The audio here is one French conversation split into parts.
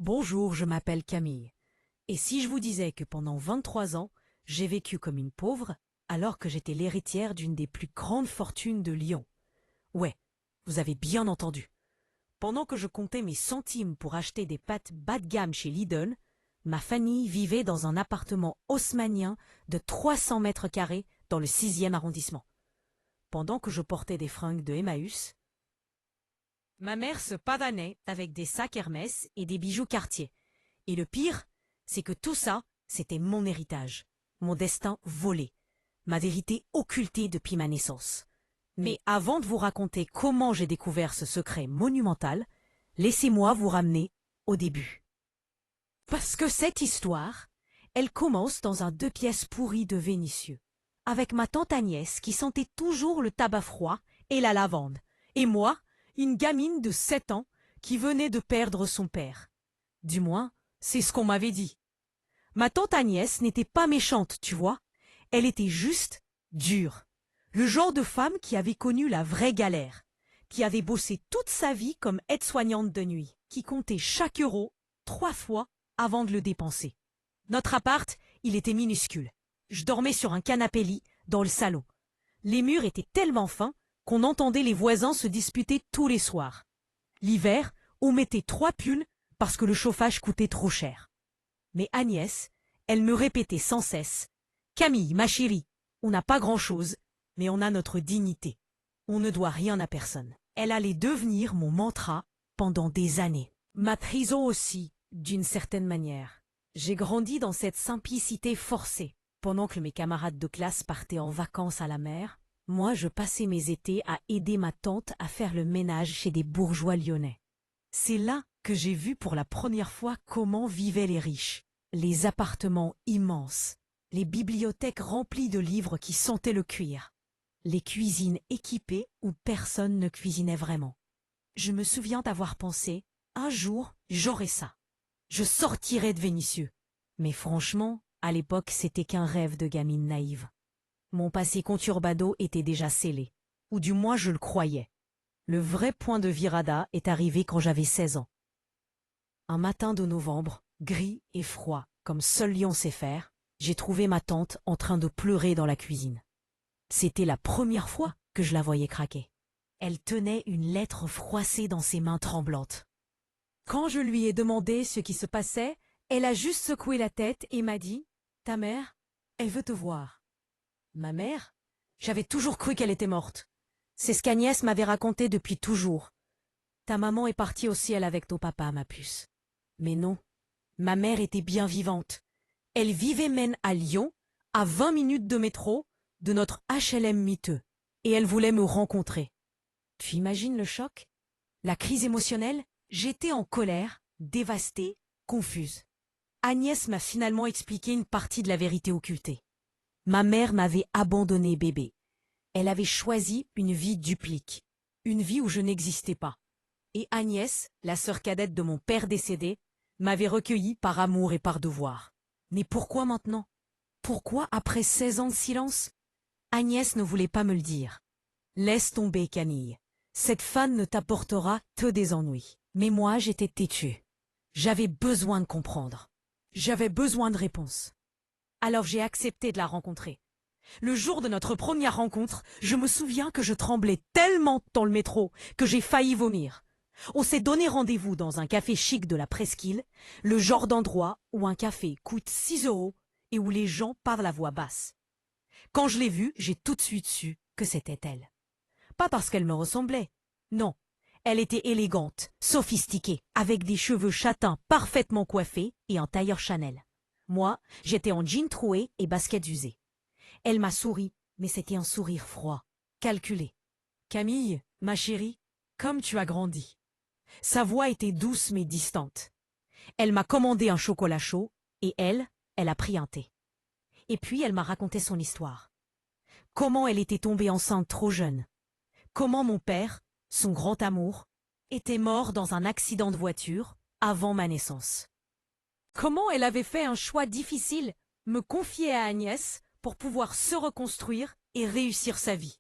Bonjour, je m'appelle Camille. Et si je vous disais que pendant 23 ans, j'ai vécu comme une pauvre, alors que j'étais l'héritière d'une des plus grandes fortunes de Lyon? Ouais, vous avez bien entendu. Pendant que je comptais mes centimes pour acheter des pâtes bas de gamme chez Lidl, ma famille vivait dans un appartement haussmannien de 300 mètres carrés dans le 6e arrondissement. Pendant que je portais des fringues de Emmaüs, ma mère se pavanait avec des sacs Hermès et des bijoux Cartier. Et le pire, c'est que tout ça, c'était mon héritage, mon destin volé, ma vérité occultée depuis ma naissance. Mais avant de vous raconter comment j'ai découvert ce secret monumental, laissez-moi vous ramener au début. Parce que cette histoire, elle commence dans un 2 pièces pourri de Vénissieux, avec ma tante Agnès qui sentait toujours le tabac froid et la lavande, et moi, une gamine de 7 ans qui venait de perdre son père. Du moins, c'est ce qu'on m'avait dit. Ma tante Agnès n'était pas méchante, tu vois. Elle était juste dure. Le genre de femme qui avait connu la vraie galère, qui avait bossé toute sa vie comme aide-soignante de nuit, qui comptait chaque euro 3 fois avant de le dépenser. Notre appart, il était minuscule. Je dormais sur un canapé-lit dans le salon. Les murs étaient tellement fins qu'on entendait les voisins se disputer tous les soirs. L'hiver, on mettait 3 pulls parce que le chauffage coûtait trop cher. Mais Agnès, elle me répétait sans cesse « Camille, ma chérie, on n'a pas grand-chose, mais on a notre dignité. On ne doit rien à personne. » Elle allait devenir mon mantra pendant des années. Ma prison aussi, d'une certaine manière. J'ai grandi dans cette simplicité forcée. Pendant que mes camarades de classe partaient en vacances à la mer, moi je passais mes étés à aider ma tante à faire le ménage chez des bourgeois lyonnais. C'est là que j'ai vu pour la première fois comment vivaient les riches. Les appartements immenses, les bibliothèques remplies de livres qui sentaient le cuir, les cuisines équipées où personne ne cuisinait vraiment. Je me souviens d'avoir pensé, un jour, j'aurai ça. Je sortirai de Vénissieux. Mais franchement, à l'époque, c'était qu'un rêve de gamine naïve. Mon passé conturbado était déjà scellé, ou du moins je le croyais. Le vrai point de virada est arrivé quand j'avais 16 ans. Un matin de novembre, gris et froid, comme seul Lyon sait faire, j'ai trouvé ma tante en train de pleurer dans la cuisine. C'était la première fois que je la voyais craquer. Elle tenait une lettre froissée dans ses mains tremblantes. Quand je lui ai demandé ce qui se passait, elle a juste secoué la tête et m'a dit « Ta mère, elle veut te voir. » Ma mère? J'avais toujours cru qu'elle était morte. C'est ce qu'Agnès m'avait raconté depuis toujours. Ta maman est partie au ciel avec ton papa, ma puce. Mais non, ma mère était bien vivante. Elle vivait même à Lyon, à 20 minutes de métro, de notre HLM miteux. Et elle voulait me rencontrer. Tu imagines le choc? La crise émotionnelle? J'étais en colère, dévastée, confuse. Agnès m'a finalement expliqué une partie de la vérité occultée. Ma mère m'avait abandonné bébé. Elle avait choisi une vie duplique, une vie où je n'existais pas. Et Agnès, la sœur cadette de mon père décédé, m'avait recueilli par amour et par devoir. Mais pourquoi maintenant? Pourquoi après 16 ans de silence? Agnès ne voulait pas me le dire. Laisse tomber, Camille. Cette femme ne t'apportera que des ennuis. Mais moi, j'étais têtue. J'avais besoin de comprendre. J'avais besoin de réponses. Alors j'ai accepté de la rencontrer. Le jour de notre première rencontre, je me souviens que je tremblais tellement dans le métro que j'ai failli vomir. On s'est donné rendez-vous dans un café chic de la Presqu'île, le genre d'endroit où un café coûte 6 € et où les gens parlent à voix basse. Quand je l'ai vue, j'ai tout de suite su que c'était elle. Pas parce qu'elle me ressemblait. Non. Elle était élégante, sophistiquée, avec des cheveux châtains parfaitement coiffés et un tailleur Chanel. Moi, j'étais en jean troué et baskets usées. Elle m'a souri, mais c'était un sourire froid, calculé. « Camille, ma chérie, comme tu as grandi. » Sa voix était douce mais distante. Elle m'a commandé un chocolat chaud et elle a pris un thé. Et puis elle m'a raconté son histoire. Comment elle était tombée enceinte trop jeune. Comment mon père, son grand amour, était mort dans un accident de voiture avant ma naissance. Comment elle avait fait un choix difficile, me confier à Agnès pour pouvoir se reconstruire et réussir sa vie.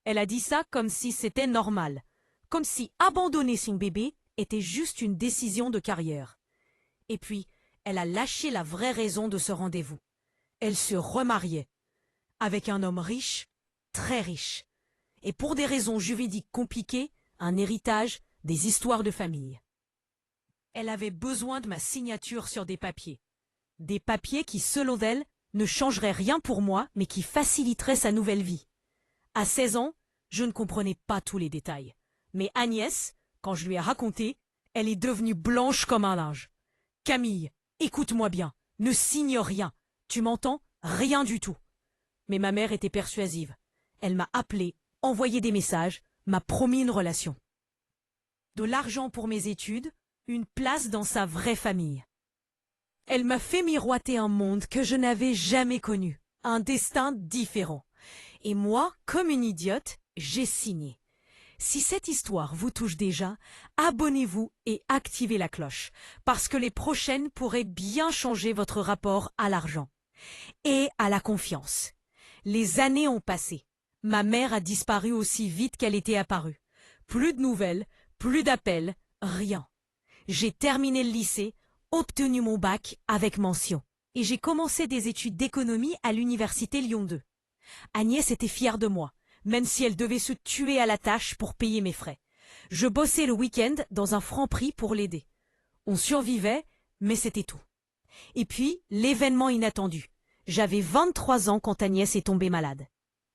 Elle a dit ça comme si c'était normal, comme si abandonner son bébé était juste une décision de carrière. Et puis, elle a lâché la vraie raison de ce rendez-vous. Elle se remariait avec un homme riche, très riche. Et pour des raisons juridiques compliquées, un héritage, des histoires de famille. Elle avait besoin de ma signature sur des papiers. Des papiers qui, selon elle, ne changeraient rien pour moi, mais qui faciliteraient sa nouvelle vie. À 16 ans, je ne comprenais pas tous les détails. Mais Agnès, quand je lui ai raconté, elle est devenue blanche comme un linge. « Camille, écoute-moi bien, ne signe rien. Tu m'entends? Rien du tout. » Mais ma mère était persuasive. Elle m'a appelé, envoyé des messages, m'a promis une relation. De l'argent pour mes études, une place dans sa vraie famille. Elle m'a fait miroiter un monde que je n'avais jamais connu, un destin différent. Et moi, comme une idiote, j'ai signé. Si cette histoire vous touche déjà, abonnez-vous et activez la cloche, parce que les prochaines pourraient bien changer votre rapport à l'argent et à la confiance. Les années ont passé. Ma mère a disparu aussi vite qu'elle était apparue. Plus de nouvelles, plus d'appels, rien. J'ai terminé le lycée, obtenu mon bac avec mention. Et j'ai commencé des études d'économie à l'université Lyon 2. Agnès était fière de moi, même si elle devait se tuer à la tâche pour payer mes frais. Je bossais le week-end dans un Franprix pour l'aider. On survivait, mais c'était tout. Et puis, l'événement inattendu. J'avais 23 ans quand Agnès est tombée malade.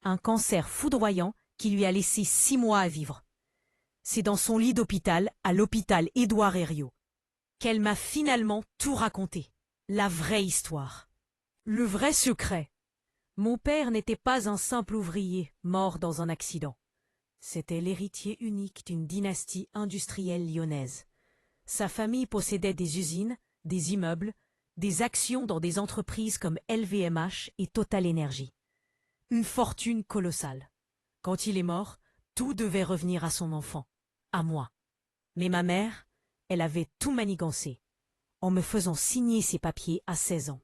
Un cancer foudroyant qui lui a laissé 6 mois à vivre. C'est dans son lit d'hôpital, à l'hôpital Édouard Herriot, qu'elle m'a finalement tout raconté. La vraie histoire. Le vrai secret. Mon père n'était pas un simple ouvrier mort dans un accident. C'était l'héritier unique d'une dynastie industrielle lyonnaise. Sa famille possédait des usines, des immeubles, des actions dans des entreprises comme LVMH et Total Energy. Une fortune colossale. Quand il est mort, tout devait revenir à son enfant, à moi. Mais ma mère, elle avait tout manigancé, en me faisant signer ses papiers à 16 ans.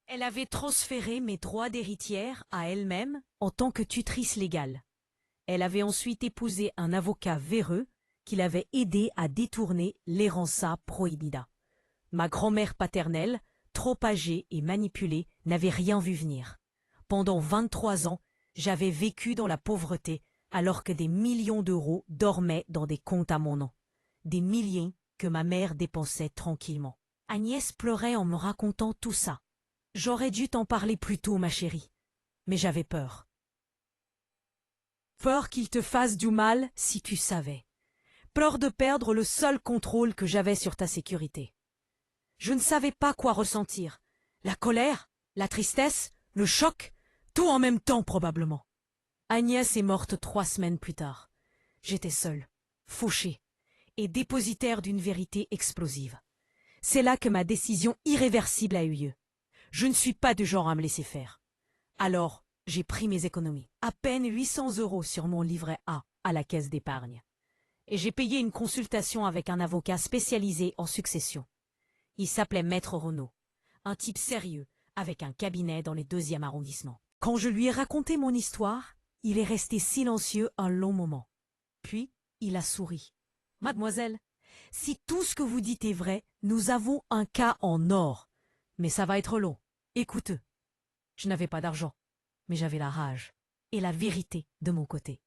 Elle avait transféré mes droits d'héritière à elle-même en tant que tutrice légale. Elle avait ensuite épousé un avocat véreux qui l'avait aidé à détourner l'Herança Prohibida. Ma grand-mère paternelle, trop âgée et manipulée, n'avait rien vu venir. Pendant 23 ans, j'avais vécu dans la pauvreté alors que des millions d'euros dormaient dans des comptes à mon nom. Des milliers que ma mère dépensait tranquillement. Agnès pleurait en me racontant tout ça. J'aurais dû t'en parler plus tôt, ma chérie. Mais j'avais peur. Peur qu'il te fasse du mal si tu savais. Peur de perdre le seul contrôle que j'avais sur ta sécurité. Je ne savais pas quoi ressentir. La colère, la tristesse, le choc, tout en même temps probablement. Agnès est morte 3 semaines plus tard. J'étais seule, fauchée, et dépositaire d'une vérité explosive. C'est là que ma décision irréversible a eu lieu. Je ne suis pas du genre à me laisser faire. Alors, j'ai pris mes économies. À peine 800 € sur mon livret A à la caisse d'épargne. Et j'ai payé une consultation avec un avocat spécialisé en succession. Il s'appelait Maître Renaud, un type sérieux, avec un cabinet dans les 2e arrondissement. Quand je lui ai raconté mon histoire, il est resté silencieux un long moment. Puis, il a souri. « Mademoiselle, si tout ce que vous dites est vrai, nous avons un cas en or. Mais ça va être long et coûteux. » Je n'avais pas d'argent, mais j'avais la rage et la vérité de mon côté.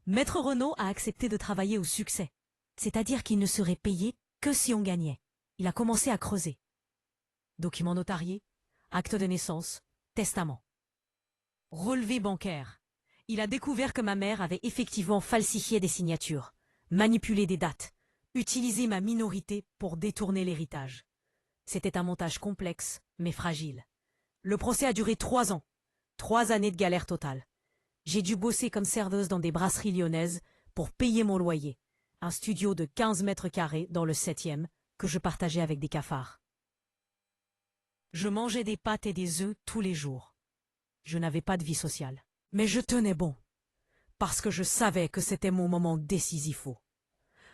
Maître Renaud a accepté de travailler au succès, c'est-à-dire qu'il ne serait payé que si on gagnait. Il a commencé à creuser. Documents notariés, acte de naissance, testament. Relevé bancaire. Il a découvert que ma mère avait effectivement falsifié des signatures, manipulé des dates, utilisé ma minorité pour détourner l'héritage. C'était un montage complexe, mais fragile. Le procès a duré 3 ans. 3 années de galère totale. J'ai dû bosser comme serveuse dans des brasseries lyonnaises pour payer mon loyer. Un studio de 15 mètres carrés dans le 7e que je partageais avec des cafards. Je mangeais des pâtes et des œufs tous les jours. Je n'avais pas de vie sociale. Mais je tenais bon, parce que je savais que c'était mon moment décisif.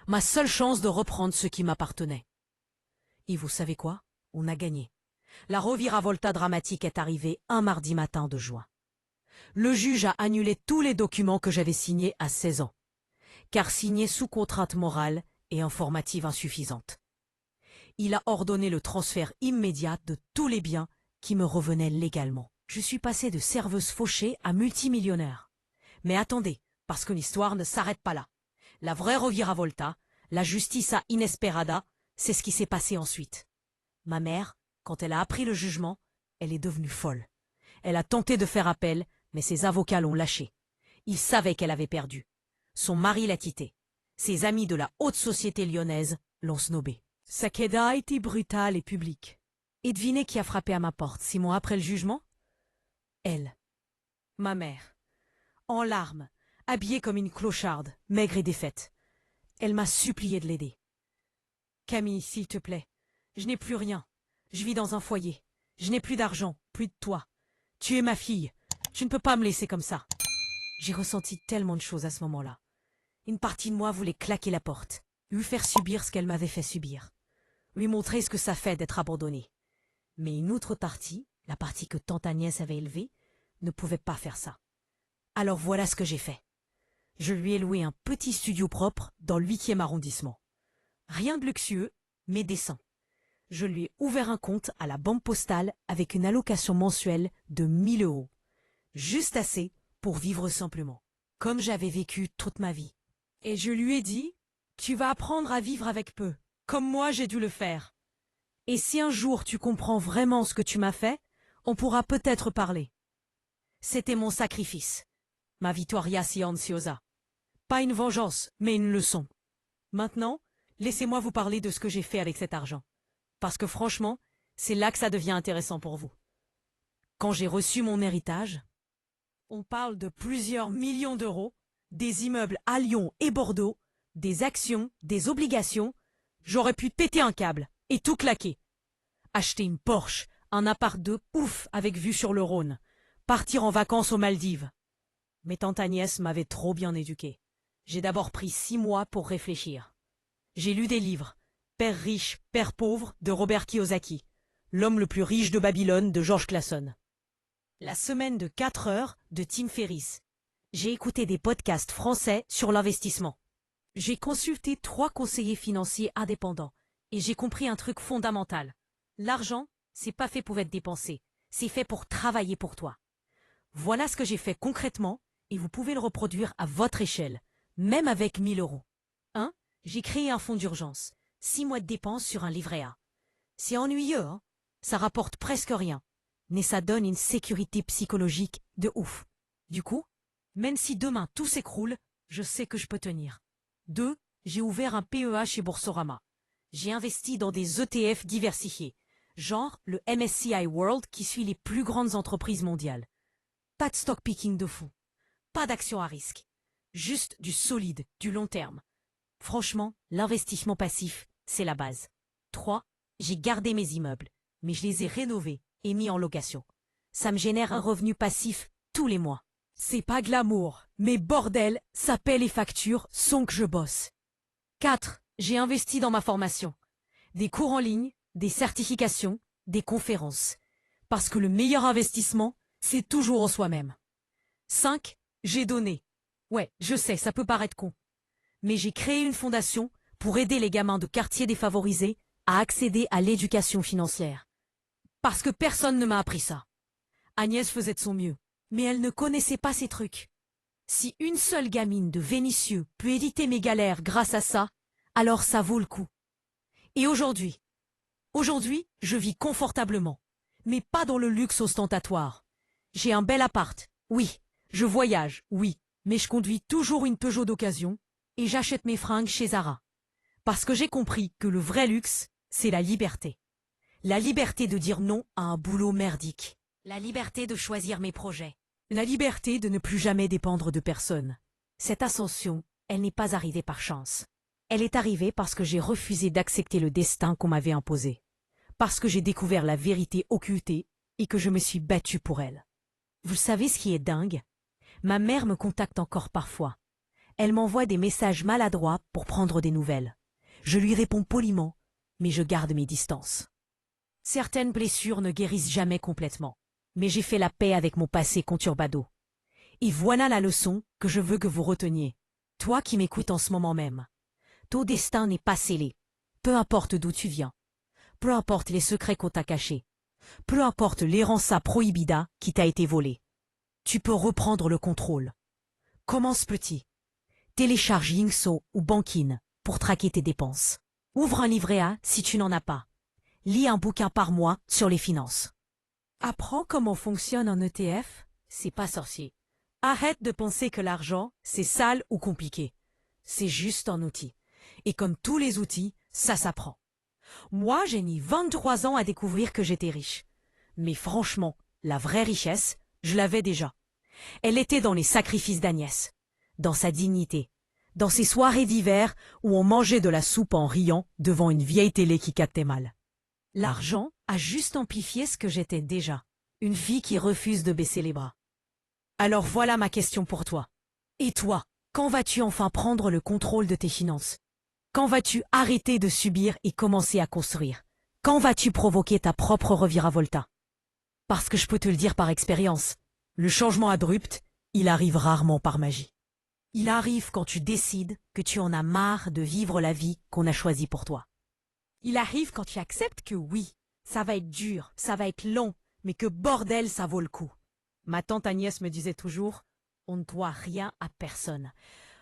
Ma seule chance de reprendre ce qui m'appartenait. Et vous savez quoi? On a gagné. La reviravolta dramatique est arrivée un mardi matin de juin. Le juge a annulé tous les documents que j'avais signés à 16 ans, car signés sous contrainte morale et informative insuffisante. Il a ordonné le transfert immédiat de tous les biens qui me revenaient légalement. Je suis passé de serveuse fauchée à multimillionnaire. Mais attendez, parce que l'histoire ne s'arrête pas là. La vraie reviravolta, la justicia inesperada, c'est ce qui s'est passé ensuite. Ma mère, quand elle a appris le jugement, elle est devenue folle. Elle a tenté de faire appel, mais ses avocats l'ont lâchée. Ils savaient qu'elle avait perdu. Son mari l'a quittée. Ses amis de la haute société lyonnaise l'ont snobée. Sa queda a été brutale et publique. Et devinez qui a frappé à ma porte 6 mois après le jugement? Elle. Ma mère. En larmes, habillée comme une clocharde, maigre et défaite. Elle m'a supplié de l'aider. Camille, s'il te plaît, je n'ai plus rien. Je vis dans un foyer. Je n'ai plus d'argent, plus de toi. Tu es ma fille. Tu ne peux pas me laisser comme ça. J'ai ressenti tellement de choses à ce moment-là. Une partie de moi voulait claquer la porte, lui faire subir ce qu'elle m'avait fait subir, lui montrer ce que ça fait d'être abandonnée. Mais une autre partie, la partie que tante Agnès avait élevée, ne pouvait pas faire ça. Alors voilà ce que j'ai fait. Je lui ai loué un petit studio propre dans le 8e arrondissement. Rien de luxueux, mais décent. Je lui ai ouvert un compte à la banque postale avec une allocation mensuelle de 1 000 €. Juste assez pour vivre simplement, comme j'avais vécu toute ma vie. Et je lui ai dit, tu vas apprendre à vivre avec peu, comme moi j'ai dû le faire. Et si un jour tu comprends vraiment ce que tu m'as fait, on pourra peut-être parler. C'était mon sacrifice, ma vittoria silenciosa. Pas une vengeance, mais une leçon. Maintenant, laissez-moi vous parler de ce que j'ai fait avec cet argent. Parce que franchement, c'est là que ça devient intéressant pour vous. Quand j'ai reçu mon héritage, on parle de plusieurs millions d'euros, des immeubles à Lyon et Bordeaux, des actions, des obligations. J'aurais pu péter un câble et tout claquer. Acheter une Porsche, un appart de ouf avec vue sur le Rhône, partir en vacances aux Maldives. Mais tante Agnès m'avait trop bien éduquée. J'ai d'abord pris 6 mois pour réfléchir. J'ai lu des livres, Père riche, Père pauvre de Robert Kiyosaki, L'homme le plus riche de Babylone de George Clason. La semaine de 4 heures de Tim Ferriss. J'ai écouté des podcasts français sur l'investissement. J'ai consulté 3 conseillers financiers indépendants et j'ai compris un truc fondamental. L'argent, c'est pas fait pour être dépensé, c'est fait pour travailler pour toi. Voilà ce que j'ai fait concrètement et vous pouvez le reproduire à votre échelle, même avec 1 000 €. 1. J'ai créé un fonds d'urgence. 6 mois de dépenses sur un livret A. C'est ennuyeux, hein? Ça rapporte presque rien. Mais ça donne une sécurité psychologique de ouf. Du coup, même si demain tout s'écroule, je sais que je peux tenir. 2. J'ai ouvert un PEA chez Boursorama. J'ai investi dans des ETF diversifiés, genre le MSCI World qui suit les plus grandes entreprises mondiales. Pas de stock picking de fou. Pas d'actions à risque. Juste du solide, du long terme. Franchement, l'investissement passif, c'est la base. 3. J'ai gardé mes immeubles, mais je les ai rénovés et mis en location. Ça me génère un revenu passif tous les mois. C'est pas glamour, mais bordel, ça paie les factures sans que je bosse. 4. J'ai investi dans ma formation. Des cours en ligne, des certifications, des conférences. Parce que le meilleur investissement, c'est toujours en soi-même. 5. J'ai donné. Ouais, je sais, ça peut paraître con. Mais j'ai créé une fondation pour aider les gamins de quartiers défavorisés à accéder à l'éducation financière. Parce que personne ne m'a appris ça. Agnès faisait de son mieux, mais elle ne connaissait pas ces trucs. Si une seule gamine de Vénissieux peut éviter mes galères grâce à ça, alors ça vaut le coup. Et aujourd'hui, je vis confortablement, mais pas dans le luxe ostentatoire. J'ai un bel appart, oui. Je voyage, oui. Mais je conduis toujours une Peugeot d'occasion et j'achète mes fringues chez Zara. Parce que j'ai compris que le vrai luxe, c'est la liberté. La liberté de dire non à un boulot merdique. La liberté de choisir mes projets. La liberté de ne plus jamais dépendre de personne. Cette ascension, elle n'est pas arrivée par chance. Elle est arrivée parce que j'ai refusé d'accepter le destin qu'on m'avait imposé. Parce que j'ai découvert la vérité occultée et que je me suis battue pour elle. Vous savez ce qui est dingue? Ma mère me contacte encore parfois. Elle m'envoie des messages maladroits pour prendre des nouvelles. Je lui réponds poliment, mais je garde mes distances. Certaines blessures ne guérissent jamais complètement, mais j'ai fait la paix avec mon passé conturbado. Et voilà la leçon que je veux que vous reteniez. Toi qui m'écoutes en ce moment même. Ton destin n'est pas scellé, peu importe d'où tu viens. Peu importe les secrets qu'on t'a cachés. Peu importe l'errança prohibida qui t'a été volée. Tu peux reprendre le contrôle. Commence petit. Télécharge Yingso ou Bankin pour traquer tes dépenses. Ouvre un livret A si tu n'en as pas. Lis un bouquin par mois sur les finances. Apprends comment fonctionne un ETF, c'est pas sorcier. Arrête de penser que l'argent, c'est sale ou compliqué. C'est juste un outil. Et comme tous les outils, ça s'apprend. Moi, j'ai mis 23 ans à découvrir que j'étais riche. Mais franchement, la vraie richesse, je l'avais déjà. Elle était dans les sacrifices d'Agnès, dans sa dignité, dans ces soirées d'hiver où on mangeait de la soupe en riant devant une vieille télé qui captait mal. L'argent a juste amplifié ce que j'étais déjà, une fille qui refuse de baisser les bras. Alors voilà ma question pour toi. Et toi, quand vas-tu enfin prendre le contrôle de tes finances? Quand vas-tu arrêter de subir et commencer à construire? Quand vas-tu provoquer ta propre reviravolta? Parce que je peux te le dire par expérience, le changement abrupt, il arrive rarement par magie. Il arrive quand tu décides que tu en as marre de vivre la vie qu'on a choisie pour toi. Il arrive quand tu acceptes que oui, ça va être dur, ça va être long, mais que bordel, ça vaut le coup. Ma tante Agnès me disait toujours, on ne doit rien à personne.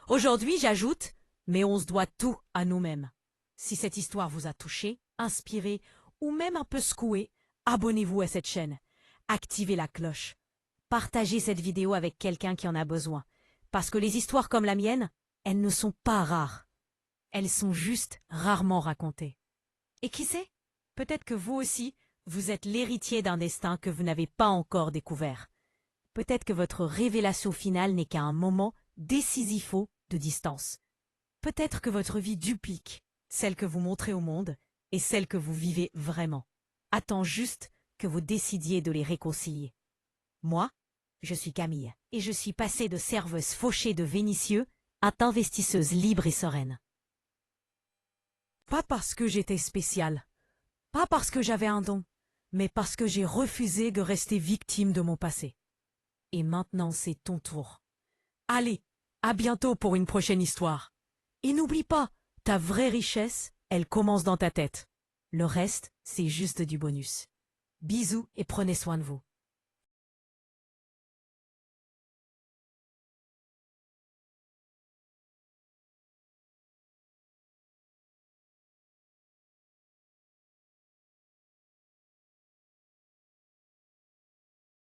Aujourd'hui, j'ajoute, mais on se doit tout à nous-mêmes. Si cette histoire vous a touché, inspiré ou même un peu secoué, abonnez-vous à cette chaîne. Activez la cloche. Partagez cette vidéo avec quelqu'un qui en a besoin. Parce que les histoires comme la mienne, elles ne sont pas rares. Elles sont juste rarement racontées. Et qui sait, peut-être que vous aussi, vous êtes l'héritier d'un destin que vous n'avez pas encore découvert. Peut-être que votre révélation finale n'est qu'à un moment décisif de distance. Peut-être que votre vie duplique, celle que vous montrez au monde, et celle que vous vivez vraiment. Attends juste que vous décidiez de les réconcilier. Moi, je suis Camille, et je suis passée de serveuse fauchée de Vénitieux à investisseuse libre et sereine. Pas parce que j'étais spéciale, pas parce que j'avais un don, mais parce que j'ai refusé de rester victime de mon passé. Et maintenant, c'est ton tour. Allez, à bientôt pour une prochaine histoire. Et n'oublie pas, ta vraie richesse, elle commence dans ta tête. Le reste, c'est juste du bonus. Bisous et prenez soin de vous.